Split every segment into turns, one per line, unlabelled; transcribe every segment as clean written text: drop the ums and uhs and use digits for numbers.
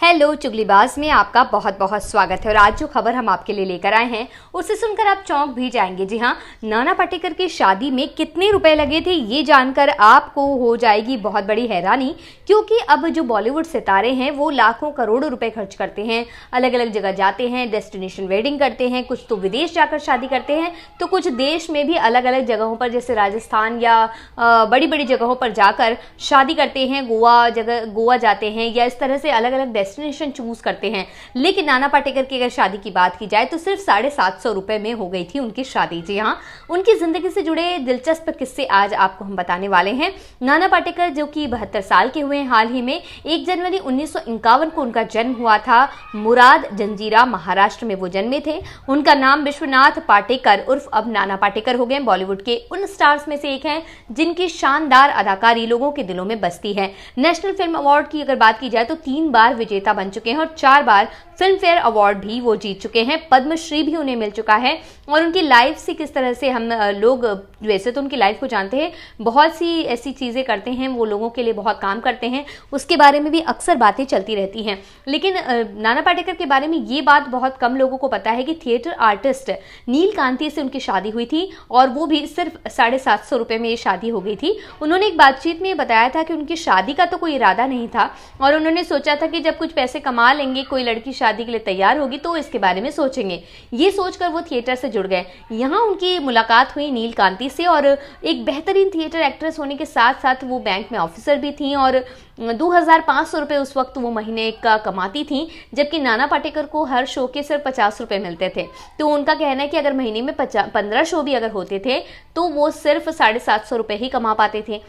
Hello चुगलीबाज में आपका बहुत बहुत स्वागत है। और आज जो खबर हम आपके लिए लेकर आए हैं उसे सुनकर आप चौंक भी जाएंगे। जी हाँ, नाना पाटेकर की शादी में कितने रुपए लगे थे ये जानकर आपको हो जाएगी बहुत बड़ी हैरानी, क्योंकि अब जो बॉलीवुड सितारे हैं वो लाखों करोड़ों रुपए खर्च करते हैं, अलग अलग जगह जाते हैं, डेस्टिनेशन वेडिंग करते हैं, कुछ तो विदेश जाकर शादी करते हैं, तो कुछ देश में भी अलग अलग जगहों पर जैसे राजस्थान या बड़ी बड़ी जगहों पर जाकर शादी करते हैं, गोवा जाते हैं या इस तरह से अलग अलग डेस्टिनेशन चूज करते हैं। लेकिन नाना पाटेकर की अगर शादी की बात की जाए तो सिर्फ 750 रुपए में हो गई थी उनकी शादी। जी हाँ, उनकी जिंदगी से जुड़े दिलचस्प किस्से आज आपको हम बताने वाले हैं। नाना पाटेकर जो कि 72 साल के हुए हैं हाल ही में, 1 जनवरी 1951 को उनका जन्म हुआ था। मुराद जंजीरा महाराष्ट्र में वो जन्मे थे। उनका नाम विश्वनाथ पाटेकर उर्फ अब नाना पाटेकर हो गए। बॉलीवुड के उन स्टार्स में से एक हैं जिनकी शानदार अदाकारी लोगों के दिलों में बसती है। नेशनल फिल्म अवार्ड की अगर बात की जाए तो 3 बार विजेता बन चुके हैं और 4 बार फिल्म फेयर अवार्ड भी वो जीत चुके हैं। पद्मश्री भी उन्हें मिल चुका है। और उनकी लाइफ से किस तरह से हम लोग वैसे तो उनकी लाइफ को जानते हैं, बहुत सी ऐसी चीजें करते हैं, वो लोगों के लिए बहुत काम करते हैं, उसके बारे में भी अक्सर बातें चलती रहती हैं। लेकिन नाना पाटेकर के बारे में ये बात बहुत कम लोगों को पता है कि थिएटर आर्टिस्ट नील कांति से उनकी शादी हुई थी और वो भी सिर्फ 750 रुपए में ये शादी हो गई थी। उन्होंने एक बातचीत में बताया था कि उनकी शादी का तो कोई इरादा नहीं था और उन्होंने सोचा था कि जब कुछ पैसे कमा लेंगे, कोई लड़की शादी के लिए तैयार होगी तो इसके बारे में सोचेंगे। ये सोचकर वो थिएटर से जुड़ गए। यहाँ उनकी मुलाकात हुई नील कांति से और एक बेहतरीन थिएटर एक्ट्रेस होने के साथ साथ वो बैंक में ऑफिसर भी थी और 2500 रुपये उस वक्त वो महीने का कमाती थी, जबकि नाना पाटेकर को हर शो के सिर्फ 50 रुपये मिलते थे। तो उनका कहना है कि अगर महीने में 15 शो भी अगर होते थे तो वो सिर्फ 750 रुपये ही कमा पाते थे।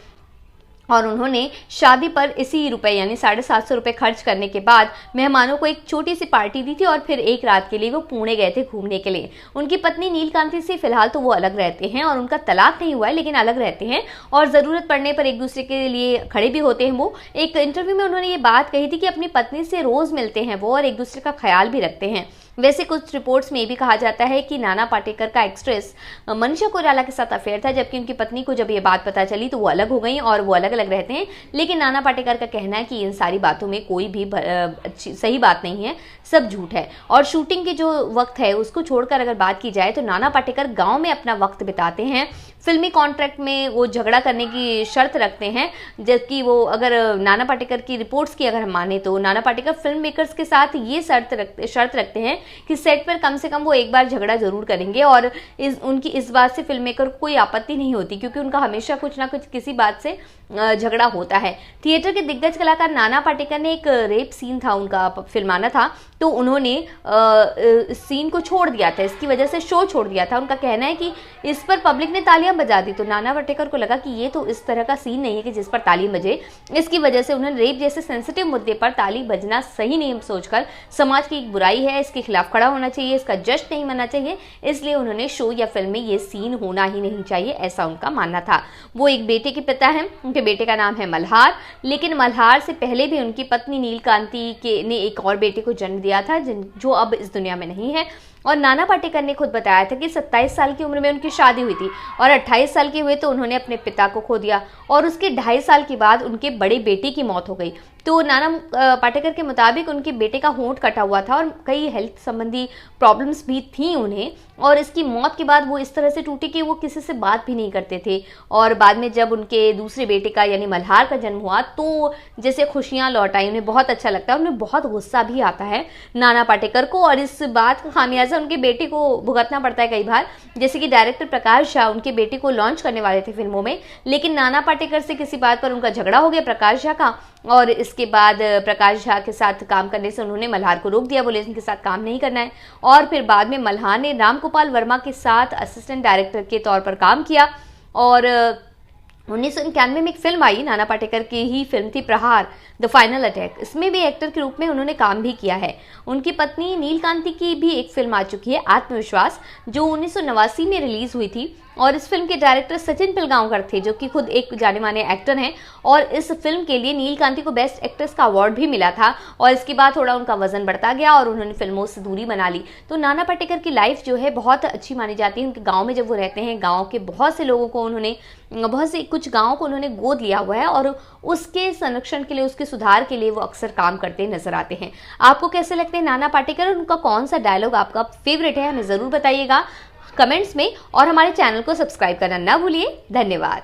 और उन्होंने शादी पर इसी रुपए यानी 750 रुपये खर्च करने के बाद मेहमानों को एक छोटी सी पार्टी दी थी और फिर एक रात के लिए वो पुणे गए थे घूमने के लिए। उनकी पत्नी नील कांति से फिलहाल तो वो अलग रहते हैं और उनका तलाक नहीं हुआ है, लेकिन अलग रहते हैं और ज़रूरत पड़ने पर एक दूसरे के लिए खड़े भी होते हैं। वो एक इंटरव्यू में उन्होंने ये बात कही थी कि अपनी पत्नी से रोज़ मिलते हैं वो और एक दूसरे का ख्याल भी रखते हैं। वैसे कुछ रिपोर्ट्स में ये भी कहा जाता है कि नाना पाटेकर का एक्ट्रेस मनीषा कोइराला के साथ अफेयर था, जबकि उनकी पत्नी को जब ये बात पता चली तो वो अलग हो गई और वो अलग अलग रहते हैं। लेकिन नाना पाटेकर का कहना है कि इन सारी बातों में कोई भी सही बात नहीं है, सब झूठ है। और शूटिंग के जो वक्त है उसको छोड़कर अगर बात की जाए तो नाना पाटेकर गाँव में अपना वक्त बिताते हैं। फिल्मी कॉन्ट्रैक्ट में वो झगड़ा करने की शर्त रखते हैं, जबकि वो अगर नाना पाटेकर की रिपोर्ट्स की अगर हम माने तो नाना पाटेकर फिल्म मेकर्स के साथ ये शर्त रखते हैं कि सेट पर कम से कम वो एक बार झगड़ा जरूर करेंगे और उनकी इस बात से फिल्म मेकर को कोई आपत्ति नहीं होती, क्योंकि उनका हमेशा कुछ ना कुछ किसी बात से झगड़ा होता है। थिएटर के दिग्गज कलाकार नाना पाटेकर ने एक रेप सीन था उनका फिल्माना था, तो उन्होंने सीन को छोड़ दिया था, इसकी वजह से शो छोड़ दिया था। उनका कहना है कि इस पर पब्लिक ने तालियां बजा दी, तो नाना पाटेकर को लगा कि ये तो इस तरह का सीन नहीं है कि जिस पर ताली बजे। इसकी वजह से उन्होंने रेप जैसे सेंसिटिव मुद्दे पर ताली बजना सही नहीं सोचकर समाज की एक बुराई है, इसके खिलाफ खड़ा होना चाहिए, इसका जश्न नहीं मनाना चाहिए, इसलिए उन्होंने शो या फिल्म में ये सीन होना ही नहीं चाहिए, ऐसा उनका मानना था। वो एक बेटे के पिता हैं, उनके बेटे का नाम है मल्हार, लेकिन मल्हार से पहले भी उनकी पत्नी नील कांति ने एक और बेटे को जन्म दिया था जो अब इस दुनिया में नहीं है। और नाना पाटेकर ने खुद बताया था कि 27 साल की उम्र में उनकी शादी हुई थी और 28 साल के हुए तो उन्होंने अपने पिता को खो दिया और उसके 2.5 साल के बाद उनके बड़े बेटे की मौत हो गई। तो नाना पाटेकर के मुताबिक उनके बेटे का होंठ कटा हुआ था और कई हेल्थ संबंधी प्रॉब्लम्स भी थी उन्हें, और इसकी मौत के बाद वो इस तरह से टूटे कि वो किसी से बात भी नहीं करते थे। और बाद में जब उनके दूसरे बेटे का यानी मल्हार का जन्म हुआ तो जैसे खुशियां लौट आई, उन्हें बहुत अच्छा लगता है, उन्हें बहुत गुस्सा भी आता है नाना पाटेकर को और इस बात का खामियाजा उनके बेटे को भुगतना पड़ता है कई बार। जैसे कि डायरेक्टर प्रकाश झा उनके बेटे को लॉन्च करने वाले थे फिल्मों में, लेकिन नाना पाटेकर से किसी बात पर उनका झगड़ा हो गया प्रकाश झा का, और इसके बाद प्रकाश झा के साथ काम करने से उन्होंने मल्हार को रोक दिया, बोले इनके साथ काम नहीं करना है। और फिर बाद में मल्हार ने राम गोपाल वर्मा के साथ असिस्टेंट डायरेक्टर के तौर पर काम किया और 1991 में एक फिल्म आई नाना पाटेकर की ही फिल्म थी प्रहार द फाइनल अटैक, इसमें भी एक्टर के रूप में उन्होंने काम भी किया है। उनकी पत्नी नील कांति की भी एक फिल्म आ चुकी है आत्मविश्वास, जो 1989 में रिलीज हुई थी और इस फिल्म के डायरेक्टर सचिन पिलगांवकर थे, जो कि खुद एक जाने माने एक्टर हैं। और इस फिल्म के लिए नीलकांति को बेस्ट एक्ट्रेस का अवार्ड भी मिला था। और इसके बाद थोड़ा उनका वजन बढ़ता गया और उन्होंने फिल्मों से दूरी बना ली। तो नाना पाटेकर की लाइफ जो है बहुत अच्छी मानी जाती है। उनके गाँव में जब वो रहते हैं, गाँव के बहुत से लोगों को उन्होंने, कुछ गाँव को उन्होंने गोद लिया हुआ है और उसके संरक्षण के लिए, उसके सुधार के लिए वो अक्सर काम करते नजर आते हैं। आपको कैसे लगते हैं नाना पाटेकर? उनका कौन सा डायलॉग आपका फेवरेट है? हमें जरूर बताइएगा कमेंट्स में, और हमारे चैनल को सब्सक्राइब करना ना भूलिए। धन्यवाद।